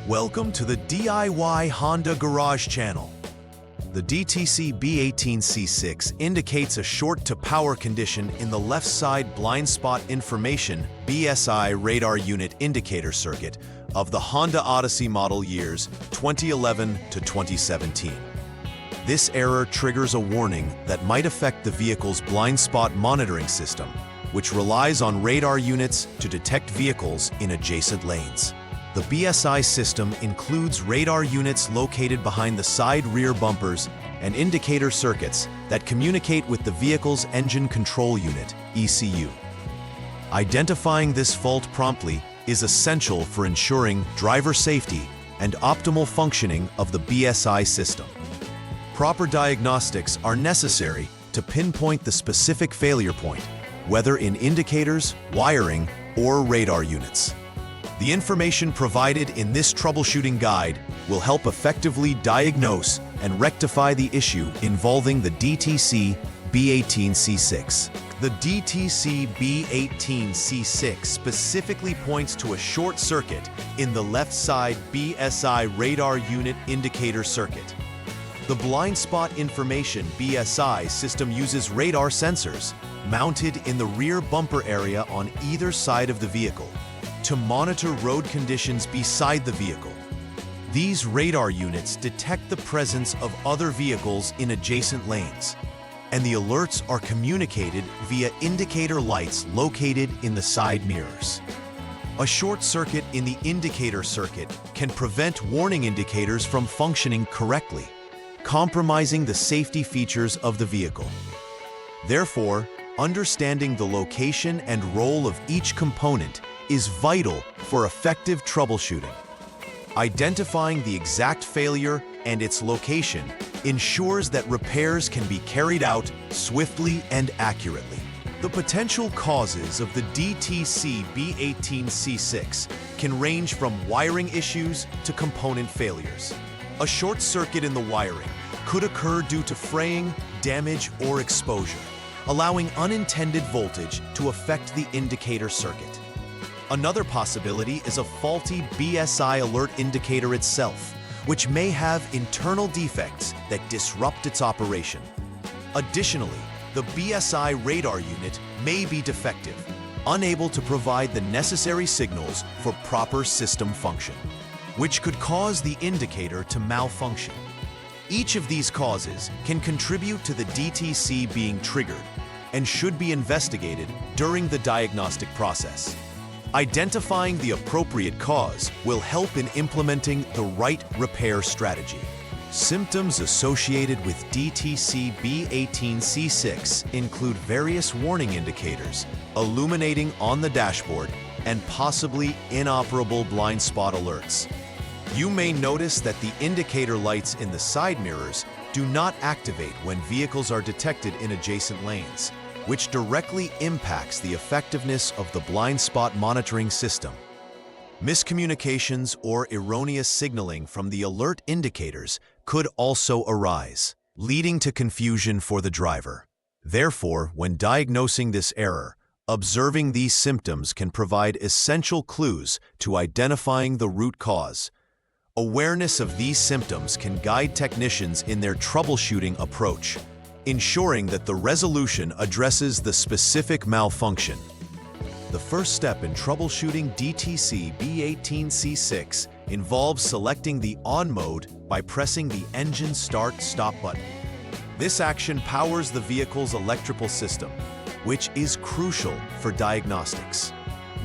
Welcome to the DIY Honda Garage channel. The DTC B18C6 indicates a short to power condition in the left side blind spot information BSI radar unit indicator circuit of the Honda Odyssey model years 2011 to 2017. This error triggers a warning that might affect the vehicle's blind spot monitoring system, which relies on radar units to detect vehicles in adjacent lanes. The BSI system includes radar units located behind the side rear bumpers and indicator circuits that communicate with the vehicle's engine control unit, ECU. Identifying this fault promptly is essential for ensuring driver safety and optimal functioning of the BSI system. Proper diagnostics are necessary to pinpoint the specific failure point, whether in indicators, wiring, or radar units. The information provided in this troubleshooting guide will help effectively diagnose and rectify the issue involving the DTC B18C6. The DTC B18C6 specifically points to a short circuit in the left side BSI radar unit indicator circuit. The blind spot information BSI system uses radar sensors mounted in the rear bumper area on either side of the vehicle to monitor road conditions beside the vehicle. These radar units detect the presence of other vehicles in adjacent lanes, and the alerts are communicated via indicator lights located in the side mirrors. A short circuit in the indicator circuit can prevent warning indicators from functioning correctly, compromising the safety features of the vehicle. Therefore, understanding the location and role of each component is vital for effective troubleshooting. Identifying the exact failure and its location ensures that repairs can be carried out swiftly and accurately. The potential causes of the DTC B18C6 can range from wiring issues to component failures. A short circuit in the wiring could occur due to fraying, damage, or exposure, allowing unintended voltage to affect the indicator circuit. Another possibility is a faulty BSI alert indicator itself, which may have internal defects that disrupt its operation. Additionally, the BSI radar unit may be defective, unable to provide the necessary signals for proper system function, which could cause the indicator to malfunction. Each of these causes can contribute to the DTC being triggered and should be investigated during the diagnostic process. Identifying the appropriate cause will help in implementing the right repair strategy. Symptoms associated with DTC B18C6 include various warning indicators illuminating on the dashboard and possibly inoperable blind spot alerts. You may notice that the indicator lights in the side mirrors do not activate when vehicles are detected in adjacent lanes, which directly impacts the effectiveness of the blind spot monitoring system. Miscommunications or erroneous signaling from the alert indicators could also arise, leading to confusion for the driver. Therefore, when diagnosing this error, observing these symptoms can provide essential clues to identifying the root cause. Awareness of these symptoms can guide technicians in their troubleshooting approach, ensuring that the resolution addresses the specific malfunction. The first step in troubleshooting DTC B18C6 involves selecting the on mode by pressing the engine start-stop button. This action powers the vehicle's electrical system, which is crucial for diagnostics.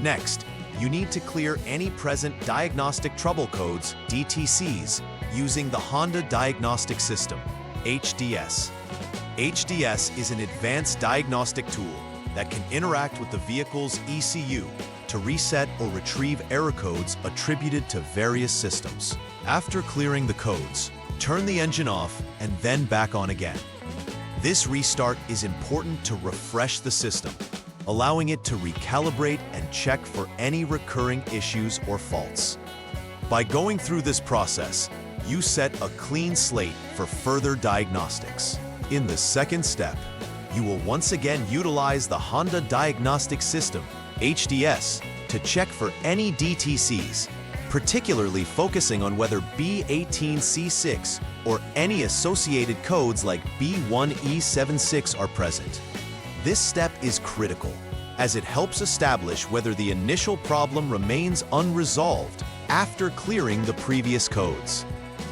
Next, you need to clear any present diagnostic trouble codes, DTCs, using the Honda Diagnostic System, HDS. HDS is an advanced diagnostic tool that can interact with the vehicle's ECU to reset or retrieve error codes attributed to various systems. After clearing the codes, turn the engine off and then back on again. This restart is important to refresh the system, allowing it to recalibrate and check for any recurring issues or faults. By going through this process, you set a clean slate for further diagnostics. In the second step, you will once again utilize the Honda Diagnostic System, HDS, to check for any DTCs, particularly focusing on whether B18C6 or any associated codes like B1E76 are present. This step is critical, as it helps establish whether the initial problem remains unresolved after clearing the previous codes.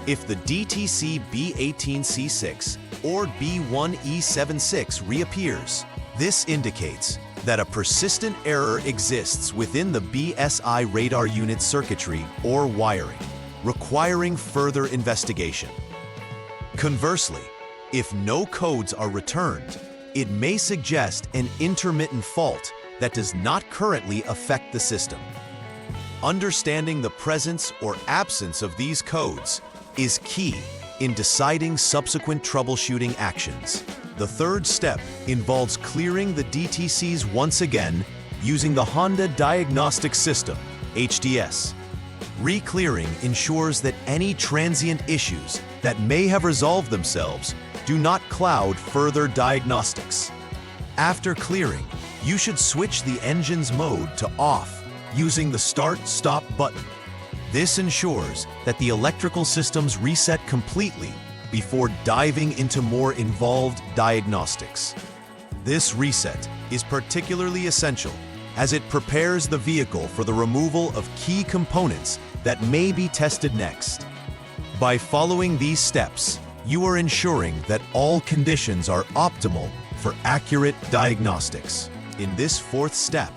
If the DTC B18C6 or B1E76 reappears, this indicates that a persistent error exists within the BSI radar unit circuitry or wiring, requiring further investigation. Conversely, if no codes are returned, it may suggest an intermittent fault that does not currently affect the system. Understanding the presence or absence of these codes is key in deciding subsequent troubleshooting actions. The third step involves clearing the DTCs once again using the Honda Diagnostics System, HDS. Re-clearing ensures that any transient issues that may have resolved themselves do not cloud further diagnostics. After clearing, you should switch the engine's mode to off using the Start-Stop button. This ensures that the electrical systems reset completely before diving into more involved diagnostics. This reset is particularly essential as it prepares the vehicle for the removal of key components that may be tested next. By following these steps, you are ensuring that all conditions are optimal for accurate diagnostics. In this fourth step,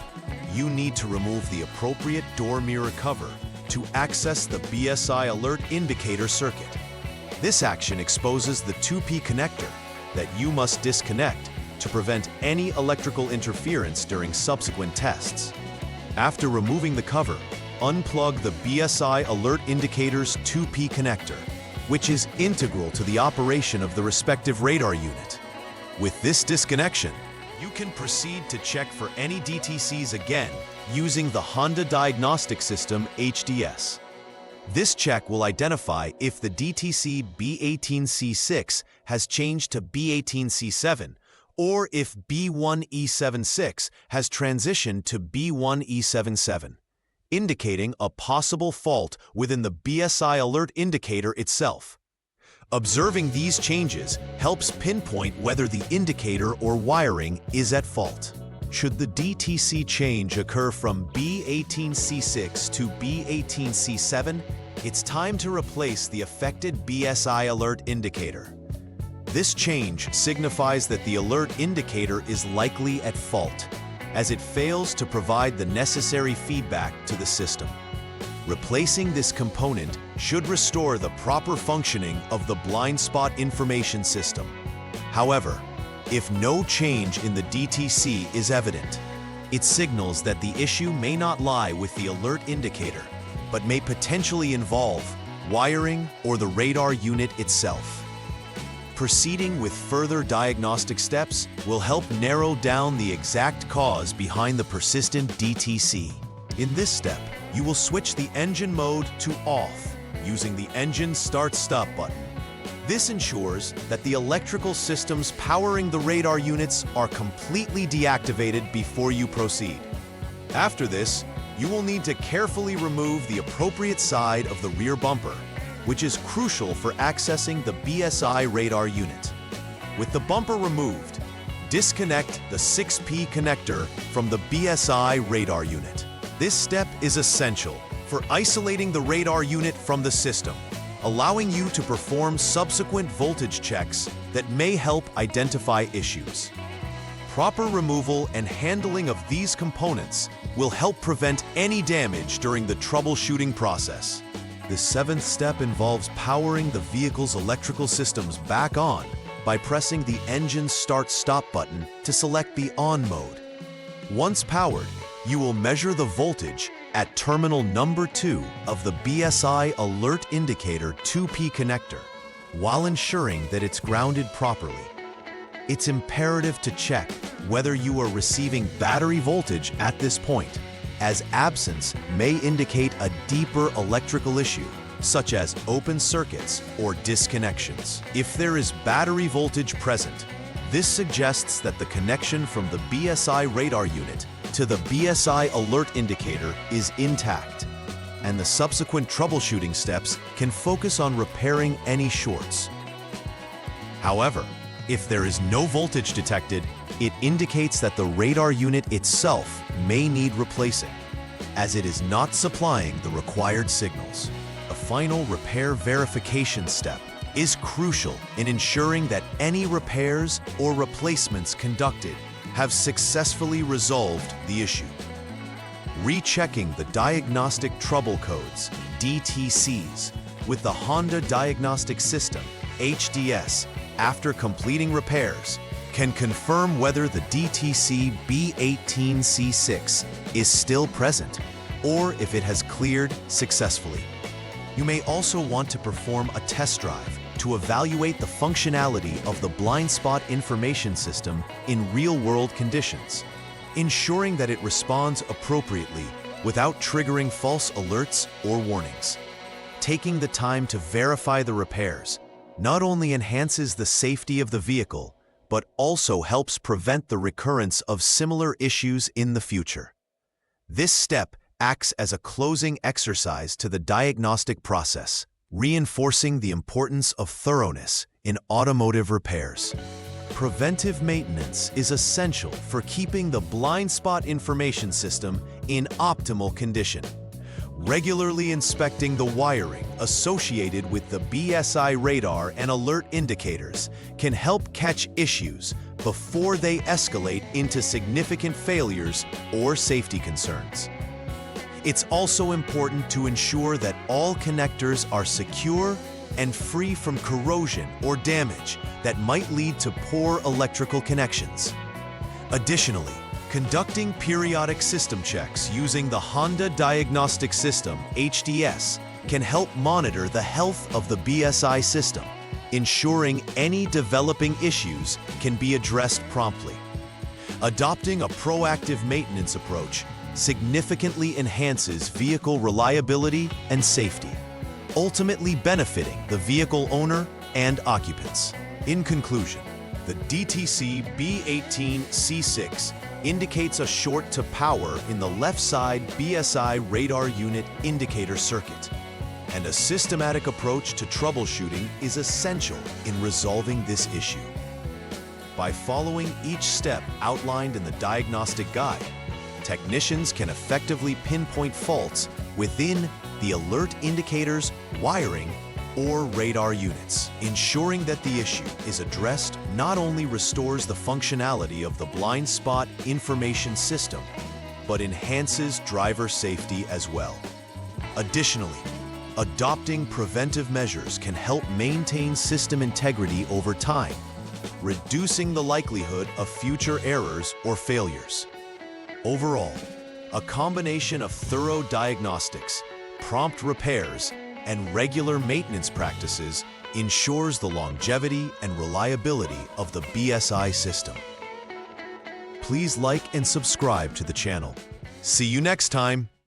you need to remove the appropriate door mirror cover to access the BSI alert indicator circuit. This action exposes the 2P connector that you must disconnect to prevent any electrical interference during subsequent tests. After removing the cover, unplug the BSI alert indicator's 2P connector, which is integral to the operation of the respective radar unit. With this disconnection, you can proceed to check for any DTCs again using the Honda Diagnostics System HDS. This check will identify if the DTC B18C6 has changed to B18C7 or if B1E76 has transitioned to B1E77, indicating a possible fault within the BSI alert indicator itself. Observing these changes helps pinpoint whether the indicator or wiring is at fault. Should the DTC change occur from B18C6 to B18C7, it's time to replace the affected BSI alert indicator. This change signifies that the alert indicator is likely at fault, as it fails to provide the necessary feedback to the system. Replacing this component should restore the proper functioning of the blind spot information system. However, if no change in the DTC is evident, it signals that the issue may not lie with the alert indicator, but may potentially involve wiring or the radar unit itself. Proceeding with further diagnostic steps will help narrow down the exact cause behind the persistent DTC. In this step, you will switch the engine mode to off using the engine Start-Stop button. This ensures that the electrical systems powering the radar units are completely deactivated before you proceed. After this, you will need to carefully remove the appropriate side of the rear bumper, which is crucial for accessing the BSI radar unit. With the bumper removed, disconnect the 6P connector from the BSI radar unit. This step is essential for isolating the radar unit from the system, allowing you to perform subsequent voltage checks that may help identify issues. Proper removal and handling of these components will help prevent any damage during the troubleshooting process. The seventh step involves powering the vehicle's electrical systems back on by pressing the engine Start-Stop button to select the on mode. Once powered, you will measure the voltage at terminal number 2 of the BSI alert indicator 2P connector, while ensuring that it's grounded properly. It's imperative to check whether you are receiving battery voltage at this point, as absence may indicate a deeper electrical issue, such as open circuits or disconnections. If there is battery voltage present, this suggests that the connection from the BSI radar unit to the BSI alert indicator is intact. and the subsequent troubleshooting steps can focus on repairing any shorts. However, if there is no voltage detected, it indicates that the radar unit itself may need replacing, as it is not supplying the required signals. A final repair verification step is crucial in ensuring that any repairs or replacements conducted have successfully resolved the issue. Rechecking the diagnostic trouble codes, DTCs, with the Honda Diagnostic System, HDS, after completing repairs can confirm whether the DTC B18C6 is still present or if it has cleared successfully. You may also want to perform a test drive to evaluate the functionality of the blind spot information system in real-world conditions, ensuring that it responds appropriately without triggering false alerts or warnings. Taking the time to verify the repairs not only enhances the safety of the vehicle, but also helps prevent the recurrence of similar issues in the future. This step acts as a closing exercise to the diagnostic process, reinforcing the importance of thoroughness in automotive repairs. Preventive maintenance is essential for keeping the blind spot information system in optimal condition. Regularly inspecting the wiring associated with the BSI radar and alert indicators can help catch issues before they escalate into significant failures or safety concerns. It's also important to ensure that all connectors are secure and free from corrosion or damage that might lead to poor electrical connections. Additionally, conducting periodic system checks using the Honda Diagnostic System, HDS, can help monitor the health of the BSI system, ensuring any developing issues can be addressed promptly. Adopting a proactive maintenance approach significantly enhances vehicle reliability and safety, ultimately benefiting the vehicle owner and occupants. In conclusion, the DTC B18C6 indicates a short to power in the left side BSI radar unit indicator circuit, and a systematic approach to troubleshooting is essential in resolving this issue. By following each step outlined in the diagnostic guide, technicians can effectively pinpoint faults within the alert indicators, wiring, or radar units. Ensuring that the issue is addressed not only restores the functionality of the blind spot information system, but enhances driver safety as well. Additionally, adopting preventive measures can help maintain system integrity over time, reducing the likelihood of future errors or failures. Overall, a combination of thorough diagnostics, prompt repairs, and regular maintenance practices ensures the longevity and reliability of the BSI system. Please like and subscribe to the channel. See you next time!